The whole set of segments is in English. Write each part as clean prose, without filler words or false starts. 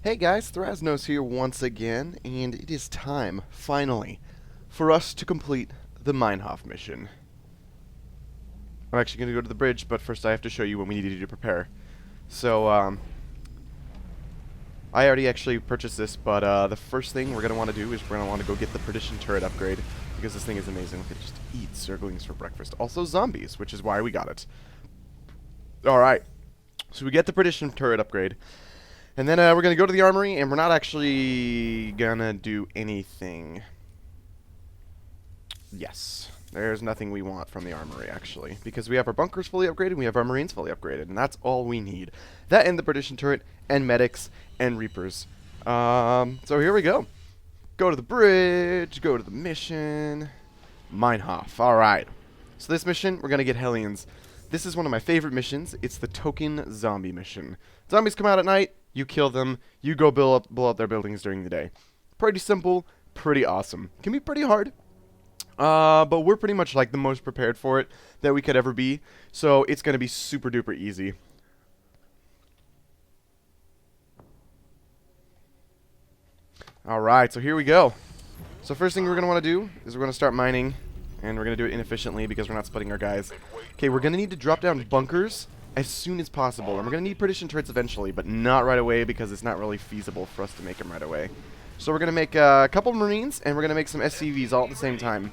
Hey guys, Thrasnos here once again, and it is time, finally, for us to complete the Meinhof mission. I'm actually going to go to the bridge, but first I have to show you what we need to do to prepare. So, I already actually purchased this, but the first thing we're going to want to do is we're going to want to go get the Perdition turret upgrade, because this thing is amazing. We could just eat Zerglings for breakfast. Also zombies, which is why we got it. Alright, so we get the Perdition turret upgrade. And then we're going to go to the armory, and we're not actually going to do anything. Yes. There's nothing we want from the armory, actually. Because we have our bunkers fully upgraded, we have our marines fully upgraded, and that's all we need. That and the Perdition turret, and medics, and reapers. So here we go. Go to the bridge, go to the mission. Meinhof. Alright. So this mission, we're going to get Hellions. This is one of my favorite missions. It's the token zombie mission. Zombies come out at night. You kill them, you go blow up their buildings during the day. Pretty simple, pretty awesome. Can be pretty hard, but we're pretty much like the most prepared for it that we could ever be. So it's going to be super duper easy. Alright, so here we go. So first thing we're going to want to do is we're going to start mining. And we're going to do it inefficiently because we're not splitting our guys. Okay, we're going to need to drop down bunkers as soon as possible. And we're going to need Perdition turrets eventually, but not right away because it's not really feasible for us to make them right away. So we're going to make a couple Marines, and we're going to make some SCVs all at the same time.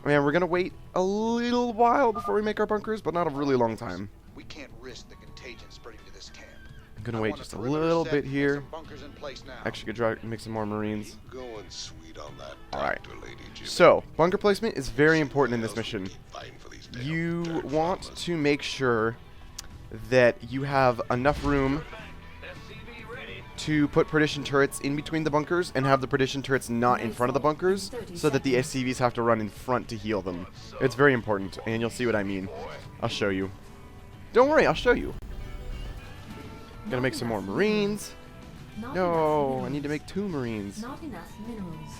And we're going to wait a little while before we make our bunkers, but not a really long time. We can't risk the contagion spreading to this camp. I'm going to wait just a little bit here. Actually, could make some more Marines. Going sweet on that Alright. lady, Jimmy. So, bunker placement is very important in this mission. You want to make sure that you have enough room to put Perdition turrets in between the bunkers and have the Perdition turrets not in front of the bunkers so that the SCVs have to run in front to heal them. It's very important, and you'll see what I mean. I'll show you. Don't worry, I'll show you. Gotta make some more Marines. No, I need to make 2 Marines. Not enough minerals.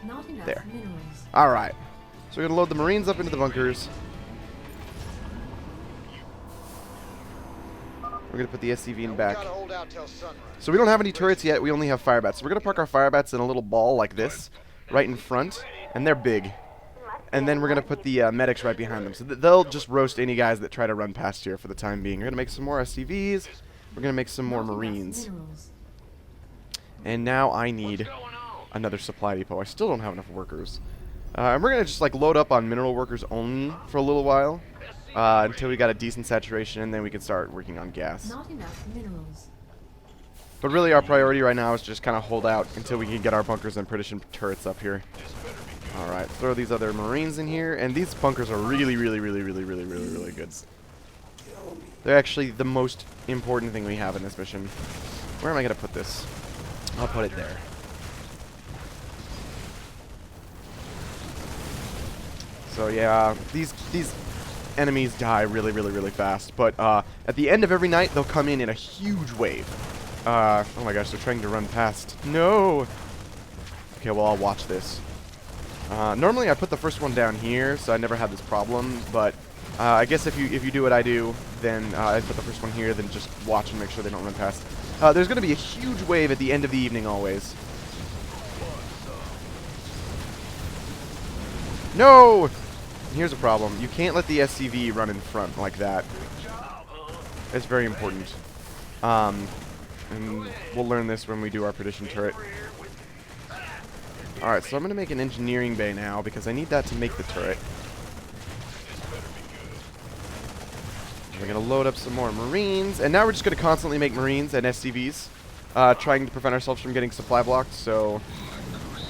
Not enough There. minerals. Alright. So we're gonna load the Marines up into the bunkers. We're going to put the SCV in back. So we don't have any turrets yet. We only have fire bats. So we're going to park our fire bats in a little ball like this, right in front. And they're big. And then we're going to put the medics right behind them. So they'll just roast any guys that try to run past here for the time being. We're going to make some more SCVs. We're going to make some more Marines. And now I need another supply depot. I still don't have enough workers. And we're going to just like load up on mineral workers only for a little while. Until we got a decent saturation, and then we can start working on gas. Not enough minerals. But really our priority right now is just kind of hold out until we can get our bunkers and Perdition turrets up here. Alright, throw these other Marines in here, and these bunkers are really good. They're actually the most important thing we have in this mission. Where am I going to put this? I'll put it there. So yeah, these enemies die really fast, but at the end of every night they'll come in a huge wave. Oh my gosh, they're trying to run past. No. Okay, well, I'll watch this. Normally I put the first one down here, so I never had this problem, but I guess if you do what I do, then I put the first one here, then just watch and make sure they don't run past. There's going to be a huge wave at the end of the evening always. No! Here's a problem. You can't let the SCV run in front like that. It's very important. And we'll learn this when we do our Perdition turret. Alright, so I'm going to make an engineering bay now because I need that to make the turret. We're going to load up some more Marines. And now we're just going to constantly make Marines and SCVs. Trying to prevent ourselves from getting supply blocked. So,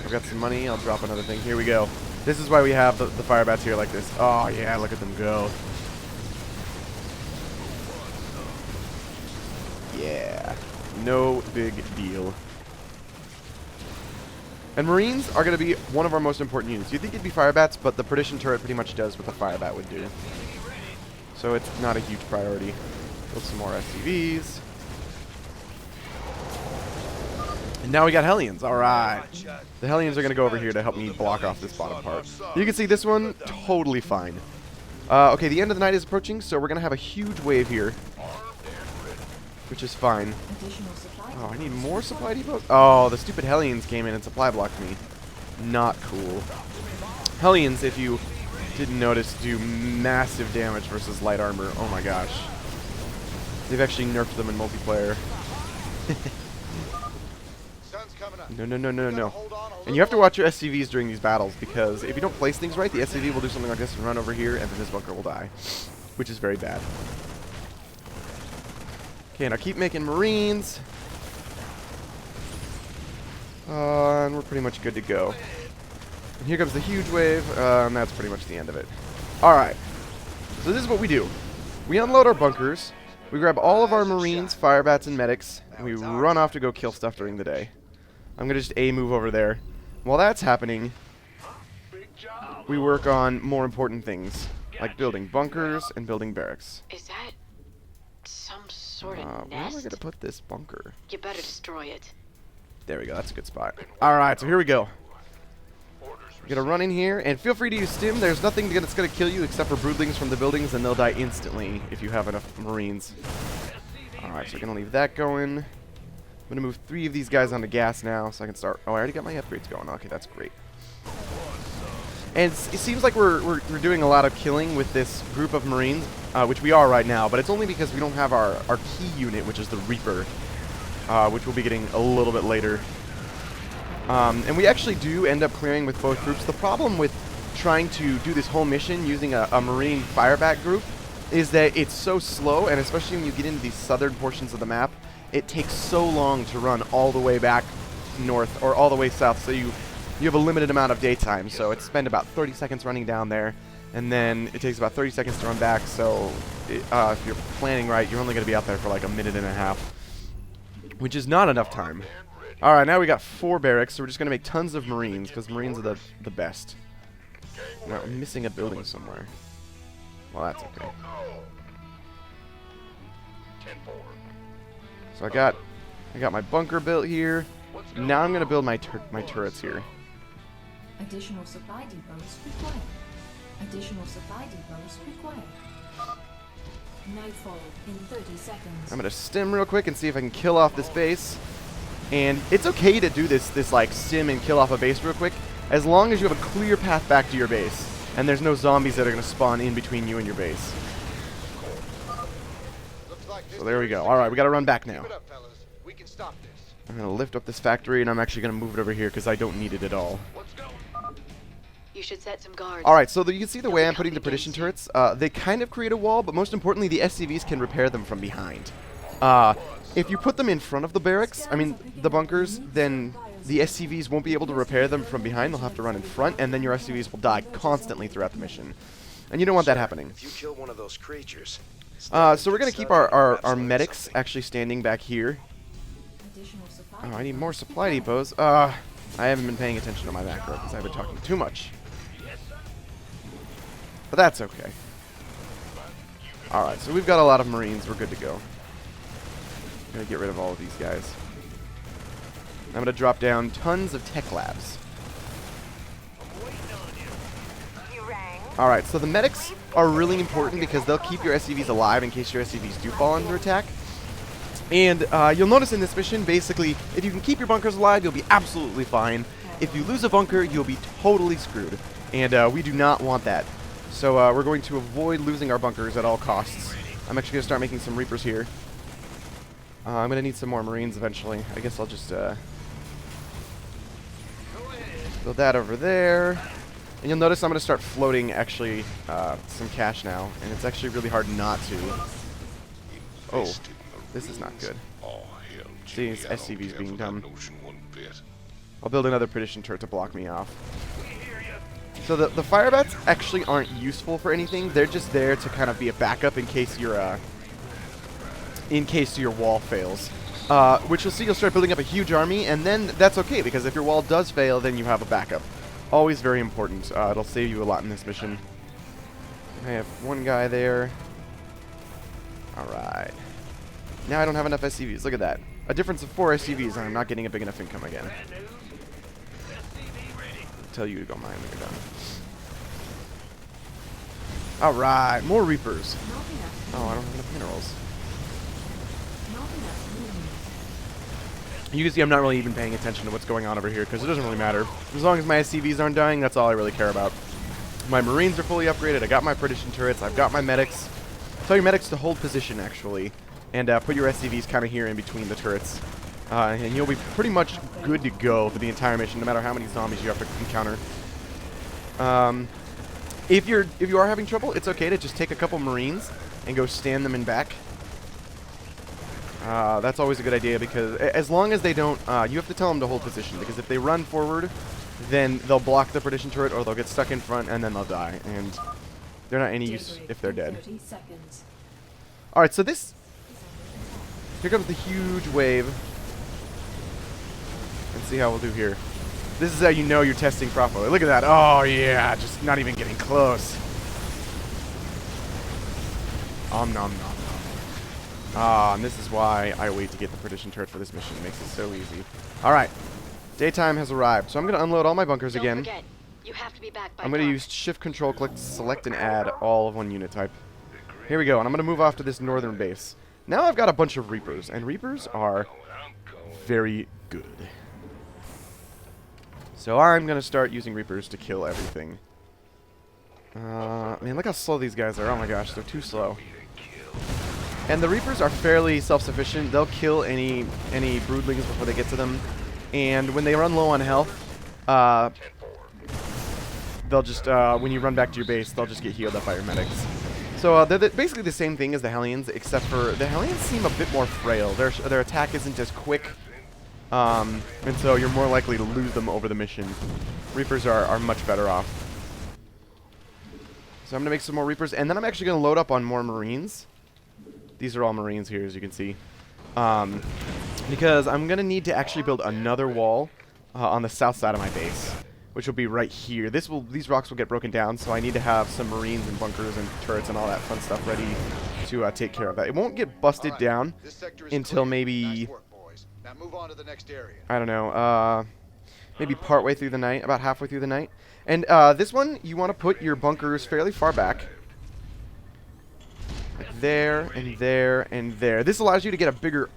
I've got some money. I'll drop another thing. Here we go. This is why we have the fire bats here like this. Oh, yeah, look at them go. Yeah. No big deal. And Marines are going to be one of our most important units. You'd think it'd be fire bats, but the Perdition turret pretty much does what the fire bat would do. So it's not a huge priority. Build some more SCVs. And now we got Hellions. Alright. The Hellions are going to go over here to help me block off this bottom part. You can see this one, totally fine. Okay, the end of the night is approaching, so we're going to have a huge wave here. which is fine. Additional supply Oh, I need depots more supply required. depots? Oh, the stupid Hellions came in and supply blocked me. Not cool. Hellions, if you didn't notice, do massive damage versus light armor. Oh my gosh. They've actually nerfed them in multiplayer. Sun's coming up. No, no, no, no, We gotta no. hold on a And you have to little watch your SCVs during these battles, because if you don't place things right, the SCV will do something like this and run over here, and then this bunker will die. Which is very bad. Okay, now keep making Marines. And we're pretty much good to go. And here comes the huge wave, and that's pretty much the end of it. Alright. So this is what we do. We unload our bunkers, we grab all of our Marines, Firebats, and Medics, and we run off to go kill stuff during the day. I'm going to just move over there. While that's happening, we work on more important things, like building bunkers and building barracks. Is that some sort of Where am I nest? going to put this bunker? You better destroy it. There we go, that's a good spot. Alright, so here we go. We're going to run in here, and feel free to use stim. There's nothing that's going to kill you except for broodlings from the buildings, and they'll die instantly if you have enough Marines. Alright, so we're going to leave that going. I'm going to move 3 of these guys onto gas now, so I can start... Oh, I already got my upgrades going. Okay, that's great. And it seems like we're doing a lot of killing with this group of Marines, which we are right now, but it's only because we don't have our key unit, which is the Reaper, which we'll be getting a little bit later. And we actually do end up clearing with both groups. The problem with trying to do this whole mission using a Marine Firebat group is that it's so slow, and especially when you get into these southern portions of the map, it takes so long to run all the way back north or all the way south, so you have a limited amount of daytime. So it's spend about 30 seconds running down there, and then it takes about 30 seconds to run back, so if you're planning right, you're only going to be out there for like a minute and a half, which is not enough time. Alright, now we got 4 barracks, so we're just going to make tons of Marines, because Marines are the best. Now, I'm missing a building somewhere. Well, that's okay. So I got my bunker built here. Now I'm going to build my turrets here. Additional supply depots required. Additional supply depots required. Nightfall in 30 seconds. I'm going to stim real quick and see if I can kill off this base. And it's okay to do this like stim and kill off a base real quick, as long as you have a clear path back to your base, and there's no zombies that are going to spawn in between you and your base. So there we go. Alright, we got to run back now. Keep it up, fellas. We can stop this. I'm going to lift up this factory, and I'm actually going to move it over here because I don't need it at all. You should set some guards. Alright, so you can see the way I'm putting the perdition turrets. They kind of create a wall, but most importantly, the SCVs can repair them from behind. If you put them in front of the barracks, I mean, the bunkers, then the SCVs won't be able to repair them from behind. They'll have to run in front, and then your SCVs will die constantly throughout the mission. And you don't want that happening. If you kill one of those creatures. So we're going to keep our medics actually standing back here. Additional supply Oh, I need depots more supply required. depots. I haven't been paying attention to my macro because I've been talking too much. But that's okay. Alright, so we've got a lot of Marines. We're good to go. I'm going to get rid of all of these guys. I'm going to drop down tons of tech labs. Alright, so the medics are really important because they'll keep your SCVs alive in case your SCVs do fall under attack. And you'll notice in this mission, basically, if you can keep your bunkers alive, you'll be absolutely fine. If you lose a bunker, you'll be totally screwed. And we do not want that. So we're going to avoid losing our bunkers at all costs. I'm actually going to start making some Reapers here. I'm going to need some more Marines eventually. I guess I'll just build that over there. And you'll notice I'm going to start floating, actually, some cash now. And it's actually really hard not to. Oh, this is not good. See, it's SCVs being dumb. I'll build another perdition turret to block me off. So the Firebats actually aren't useful for anything. They're just there to kind of be a backup in case your wall fails. Which you'll see, you'll start building up a huge army, and then that's okay, because if your wall does fail, then you have a backup. Always very important. It'll save you a lot in this mission. I have one guy there. Alright. Now I don't have enough SCVs. Look at that. A difference of 4 SCVs, and I'm not getting a big enough income again. I'll tell you to go mine when you're done. Alright, more Reapers. Not enough. Oh, I don't have enough minerals. Not enough. You can see I'm not really even paying attention to what's going on over here because it doesn't really matter. As long as my SCVs aren't dying, that's all I really care about. My Marines are fully upgraded. I got my prediction turrets. I've got my medics. Tell your medics to hold position, actually, and put your SCVs kind of here in between the turrets. And you'll be pretty much good to go for the entire mission, no matter how many zombies you have to encounter. If you are having trouble, it's okay to just take a couple Marines and go stand them in back. That's always a good idea because as long as they don't, you have to tell them to hold position because if they run forward, then they'll block the prediction turret or they'll get stuck in front and then they'll die. And they're not any use if they're dead. Alright, so this... Here comes the huge wave. Let's see how we'll do here. This is how you know you're testing properly. Look at that. Oh, yeah. Just not even getting close. Nom nom nom. And this is why I wait to get the prediction turret for this mission. It makes it so easy. Alright. Daytime has arrived. So I'm going to unload all my bunkers Don't again. forget, you have to be back by I'm going to dark. use shift control click to select and add all of one unit type. Here we go. And I'm going to move off to this northern base. Now I've got a bunch of Reapers. And Reapers are very good. So I'm going to start using Reapers to kill everything. Man, look how slow these guys are. Oh my gosh, they're too slow. And the Reapers are fairly self-sufficient. They'll kill any broodlings before they get to them. And when they run low on health, they'll just, when you run back to your base, they'll just get healed up by your medics. So they're basically the same thing as the Hellions, except for the Hellions seem a bit more frail. Their attack isn't as quick, and so you're more likely to lose them over the mission. Reapers are much better off. So I'm going to make some more Reapers, and then I'm actually going to load up on more Marines. These are all Marines here, as you can see. Because I'm going to need to actually build another wall on the south side of my base, which will be right here. These rocks will get broken down, so I need to have some Marines and bunkers and turrets and all that fun stuff ready to take care of that. It won't get busted down until maybe... Nice work, boys. Now move on to the next area. I don't know, maybe partway through the night, about halfway through the night. And this one, you want to put your bunkers fairly far back. Like there, and there, and there. This allows you to get a bigger...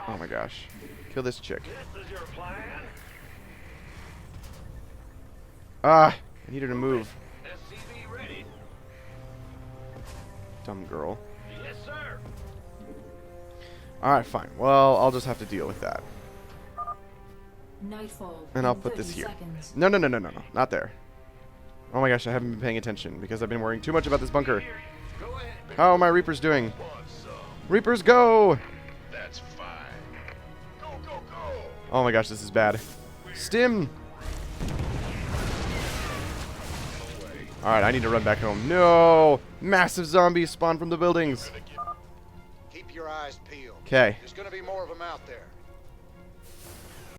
Oh my gosh. Kill this chick. I need her to move. Dumb girl. Alright, fine. Well, I'll just have to deal with that. Nightfall. And I'll in put this 30 here. seconds. No. Not there. Oh my gosh, I haven't been paying attention because I've been worrying too much about this bunker. How are my Reapers doing? Reapers, go! That's fine. Go, go, go! Oh my gosh, this is bad. Stim! Alright, I need to run back home. No! Massive zombies spawn from the buildings. Keep your eyes peeled. Okay. There's gonna be more of them out there.